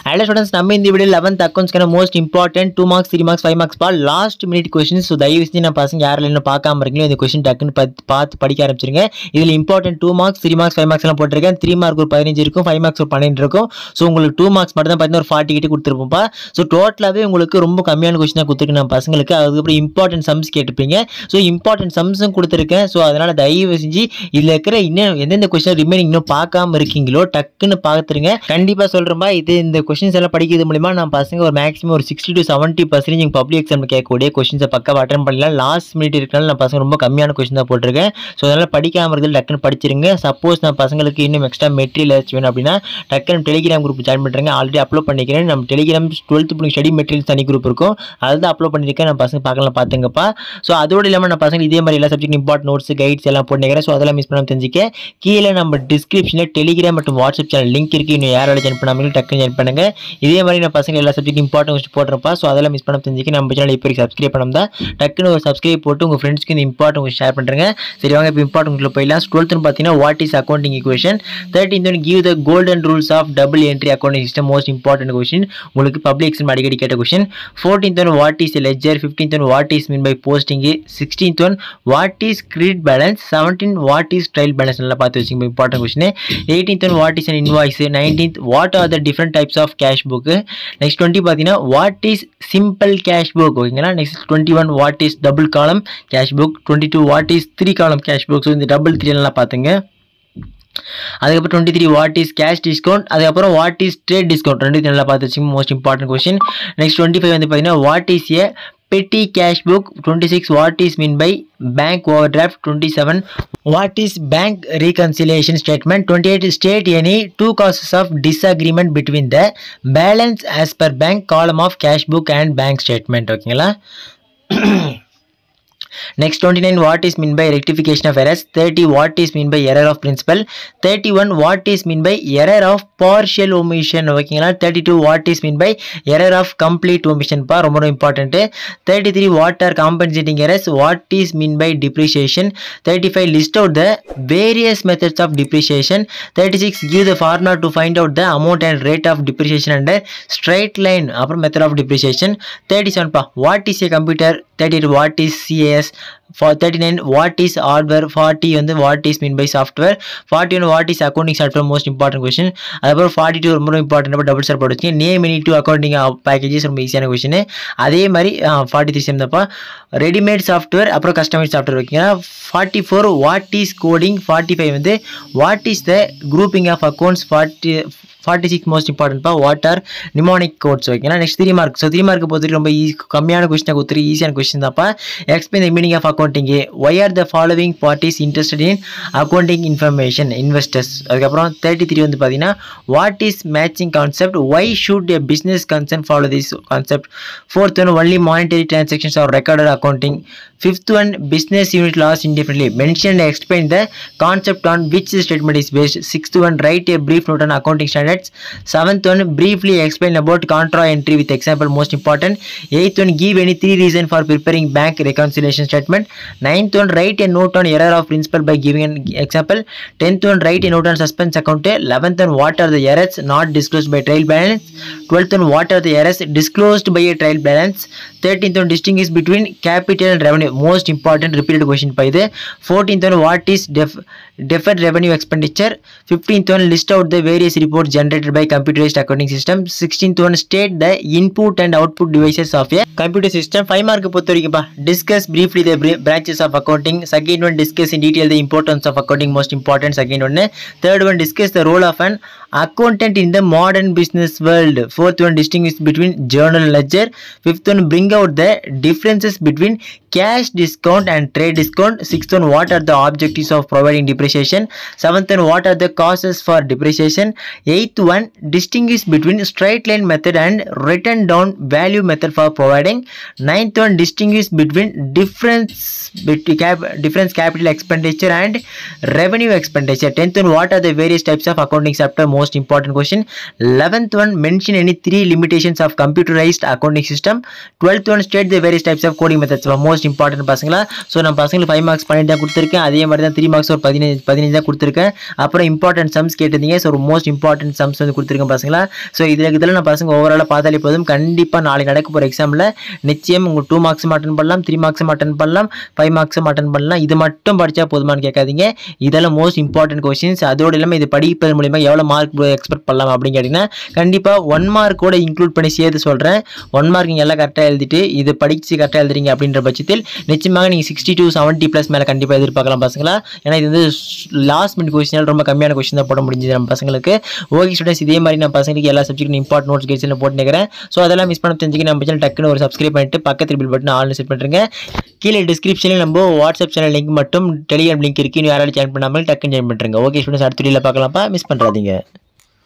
Hello students, நம்ம இந்த video 11th அக்கவுண்ட்ஸ்க்கான most important 2 marks 3 marks 5 marks last minute questions. So தயவு செஞ்சு நான் பசங்க யாரெல்லாம் இன்னும் பார்க்காம இருக்கீங்களோ இந்த क्वेश्चन டக்குன்னு பார்த்து படிக்க ஆரம்பிச்சிருங்க. இதில் இம்பார்ட்டன்ட் 2 மார்க்ஸ் 3 மார்க்ஸ் 5 மார்க்ஸ் எல்லாம் போட்டிருக்கேன். 3 மார்க் ஒரு 15 இருக்கும், 5 மார்க்ஸ் ஒரு 12 இருக்கும். ஸோ உங்களுக்கு 2 மார்க்ஸ் மட்டும் தான் பார்த்தீங்கன்னா ஒரு 40 கிட்ட கொடுத்துருப்போம்ப்பா. ஸோ டோட்டலாகவே உங்களுக்கு ரொம்ப கம்மியான கொஸ்டின் தான் கொடுத்துருக்கேன் நான் பசங்களுக்கு. அதுக்கப்புறம் இம்பார்ட்டன்ட் சம்ஸ் கேட்டுப்பீங்க. ஸோ இம்பார்ட்டன்ட் சம்ஸும் கொடுத்துருக்கேன். ஸோ அதனால் தயவு செஞ்சு இதில் இருக்கிற இன்னும் எந்தெந்த கொஸ்டின் ரிமைனிங் இன்னும் பார்க்காம இருக்கீங்களோ டக்குன்னு பார்த்துருங்க. கண்டிப்பாக சொல்கிறேன்பா, இந்த கொஸ்டின்ஸ் எல்லாம் படிக்கிறது மூலிமா நான் பசங்க ஒரு மேக்ஸிமம் ஒரு 60 to 70% பப்ளிக் எக்ஸாம் கேட்கக்கூடிய கொஸ்டின்ஸை பக்கம் அட்டன் பண்ணலாம். லாஸ்ட் மினிட் இருக்கனால நான் பசங்க ரொம்ப கம்மியான கொஸ்டின் தான் போட்டிருக்கேன். ஸோ அதனால் படிக்காமல் இருக்கிறது டக்குன்னு படிச்சிருங்க. சப்போஸ் நான் பசங்களுக்கு இன்னும் எக்ஸ்ட்ரா மெட்டீரியல் ஏதாச்சும் வேணும் அப்படின்னா டக்குன்னு டெலிகிராம் குரூப் ஜாயின் பண்ணுறேங்க. ஆல்ரெடி அப்லோட் பண்ணிக்கிறேன். நம்ம டெலிகிராம் 12th ஸ்டடி மெட்டீரியல்ஸ் தனி குரூப் இருக்கும், அதுதான் அப்லோட் பண்ணியிருக்கேன். நான் பசங்க பார்க்கலாம் பார்த்துங்கப்பா. ஸோ அதோடு இல்லாமல் நான் பசங்க இதே மாதிரி எல்லா சப்ஜெக்ட் இம்பார்ட்டன்ட் நோட்ஸ் கைட்ஸ் எல்லாம் போட்டுக்கிறேன். ஸோ அதெல்லாம் மிஸ் பண்ணாமல் தெரிஞ்சுக்க கீழே நம்ம டிஸ்கிரிப்ஷனில் டெலிகிராம் மற்றும் வாட்ஸ்அப் சேனல் லிங்க் இருக்குது. இன்னும் யாரோட ஜாயின் பண்ணாமல் டக்குன்னு ஜாயின் பண்ணுங்க. இதே மாதிரி நான் பசங்க எல்லா சப்ஜெக்ட் இம்பார்ட்டன்ட் போடுறப்பா. ஸோ அதெல்லாம் மிஸ் பண்ண தெரிஞ்சுக்க நம்ம சேனல் இப்போ சப்ஸ்கிரைப் பண்ணாம தான் டக்குன்னு ஒரு சப்ஸ்கிரைப் போட்டு உங்கள் ஃப்ரெண்ட்ஸ்க்கு இந்த இம்பார்ட்டன்ட் ஷேர் பண்ணுறேங்க. சரி வாங்க இப்போ இம்பார்ட்டன்ட்ல போயிடலாம். 12th பார்த்தீங்கன்னா what is accounting equation. 13th give the golden rules of double entry accounting system, most important question. உங்களுக்கு பப்ளிக் எக்ஸாம் அடிக்கடி கேட்ட question. 14th what is ledger. 15th what is mean by posting. 16th what is credit balance. 17th what is trial balance. நல்லா பார்த்து வச்சுங்க important question. 18th what is an invoice. 19th what are the different types of cash book. Next 20 பார்த்தீங்கன்னா what is simple cash book. ஓகேங்களா. Next 21 what is double column cash book. 22 what is 3 column cash book. So இந்த double 3 நல்லா பார்த்துங்க. அதுக்கப்புறம் 23 what is cash discount. அதுக்கப்புறம் what is trade discount. ரெண்டு நல்லா பார்த்து வச்சுங்க, மோஸ்ட் இம்பார்ட்டன்ட் கொஸ்டின். நெக்ஸ்ட் 25 வந்து பார்த்தீங்கன்னா what is a petty cash book. 26 what is mean by bank overdraft. 27 what is bank reconciliation statement. 28 state any two causes of disagreement between the balance as per bank column of cash book and bank statement. ஓகேங்களா. Next 29 what is mean by rectification of errors. 30 what is mean by error of principal. 31 what is mean by error of partial omission. ஓகேங்களா. 32 what is mean by error of complete omission பா, ரொம்ப important. 33 what are compensating errors. What is mean by depreciation. 35 list out the various methods of depreciation. 36 give the formula to find out the amount and rate of depreciation under straight line அப்புறம் method of depreciation. 37 பா what is a computer. 38 what is CAS. For 39 what is hardware. 40 வந்து what is mean by software. 41 what is accounting software, most important question. அதுக்கப்புறம் 42 ரொம்ப important double star போட்டு வச்சுங்க. Name any two accounting packages ரொம்ப ஈஸியான question. அதே மாதிரி 43 same தான்ப்பா ரெடிமேட் சாஃப்ட்வேர் அப்புறம் கஸ்டமைஸ் சாஃப்ட்வேர். ஓகேங்களா. 44 வாட் இஸ் கோடிங். 45 வந்து what is the grouping of accounts. 46 most இம்பார்ட்டன்ட்பா வாட் ஆர் நிமோனிக் கோட்ஸ். ஓகேங்களா. Next 3 mark. ஸோ 3 மார்க்கு பொறுத்தவரைக்கும் ரொம்ப கம்மியான கொஸ்டின் கொடுத்துரு, ஈஸியான கொஸ்டின் தான்ப்பா. Explain the meaning of accounting. Why are the following parties interested in accounting information. Investors. அதுக்கப்புறம் 33 வந்து பார்த்தீங்கன்னா what is matching concept. Why should a business concern follow this concept. 4th one only monetary transactions R recorded accounting. 5th one business unit loss indefinitely. Mention and explain the concept on which the statement is based. 6th one write a brief note on accounting standards. 7th one briefly explain about contra entry with example, most important. 8th one give any 3 reasons for preparing bank reconciliation statement. 9th one write a note on error of principal by giving an example. 10th one write a note on suspense account. 11th one what are the errors not disclosed by trial balance. 12th one what are the errors disclosed by a trial balance. 13th one distinguish between capital and revenue, most important repeated question by the. 14th one what is deferred revenue expenditure. 15th one list out the various reports generated by computerized accounting system. 16th one state the input and output devices of a computer system. 5 mark பொறுத்த வரைக்கும் பா discuss briefly the branches of accounting. Second one discuss in detail the importance of accounting, most important second one. Third one discuss the role of an accountant in the modern business world. 4th one distinguish between journal and ledger. 5th one bring out the differences between cash discount and trade discount. 6th one what are the objectives of providing depreciation. 7th one what are the causes for depreciation. 8th one distinguish between straight line method and written down value method for providing. 9th one distinguish between difference capital expenditure and revenue expenditure. 10th one what are the various types of accounting software, most most important question. 11th one, mention any 3 limitations of computerized accounting system. 12th one, state the various types of coding methods. Most important பசங்களா. So நான் பசங்களுக்கு 5 marks பண்ணிட்டு தான் கொடுத்துருக்கேன். அதே மாதிரி தான் 3 marks ஒரு 15 தான் கொடுத்துருக்கேன். அப்புறம் இம்பார்ட்டன்ட் சம்ஸ் கேட்டிருந்தீங்க. ஸோ ஒரு மோஸ்ட் இம்பார்ட்டன்ட் சம்ஸ் வந்து கொடுத்துருக்கேன் பசங்களா. ஸோ இதில் நான் பசங்க ஓவராலாக பார்த்தாலே போதும். கண்டிப்பாக நாளைக்கு நடக்க போகிற எக்ஸாமில் நிச்சயம் உங்களுக்கு 2 மார்க்ஸ் அட்டன் பண்ணலாம், 3 மார்க்ஸ் அட்டன் பண்ணலாம், 5 மார்க்ஸ் அட்டன் பண்ணலாம். இது மட்டும் படித்தா போதுமானு கேட்காதீங்க. இதெல்லாம் மோஸ்ட் இம்பார்ட்டன்ட் கொஸ்டின்ஸ். அதோடு இல்லாமல் இது படிப்பது மூலிமா எவ்வளோ மார்க் எக்ஸ்பெக்ட் பண்ணலாம் அப்படின்னு கேட்டிங்கன்னா கண்டிப்பாக 1 மார்க் கூட இன்க்ளூட் பண்ணி சேர்த்து சொல்கிறேன். 1 மார்க் நீங்கள் எல்லாம் கரெக்டாக எழுதிட்டு இது படித்து கரெக்டாக எழுதுறீங்க அப்படின்ற பட்சத்தில் நிச்சயமாக நீங்கள் 60 to 70+ மேலே கண்டிப்பாக எதிர்பார்க்கலாம் பசங்களா. ஏன்னா இது வந்து லாஸ்ட் மினிட் கொஸ்டினால் ரொம்ப கம்மியான கொஸ்டின் தான் போட முடிஞ்சது நம்ம பசங்களுக்கு. ஓகே ஸ்டூடெண்ட்ஸ், இதே மாதிரி நான் பசங்களுக்கு எல்லா சப்ஜெக்டும் இம்பார்ட்டன்ட் நோட்ஸ் கைட்ஸில் போட்டு நிற்கிறேன். ஸோ அதெல்லாம் மிஸ் பண்ண தெரிஞ்சுக்க நம்ம சேனல் டக்குன்னு ஒரு சப்ஸ்கிரைப் பண்ணிட்டு பக்கத்தில் பில் பட்டன் ஆல்னு செட் பண்ணுறேங்க. கீழே டிஸ்கிரிப்ஷனில் நம்ம வாட்ஸ்அப் சேனல் லிங்க் மட்டும் டெலிகிராம் லிங்க் இருக்கு. யாராவது ஜாயின் பண்ணாமல் டக்குன்னு ஜாயின் பண்ணுறேங்க. ஓகே ஸ்டூடெண்ட்ஸ், அடுத்த வீடியோவில் பார்க்கலாம்ப்பா, மிஸ் பண்ணுறாதீங்க.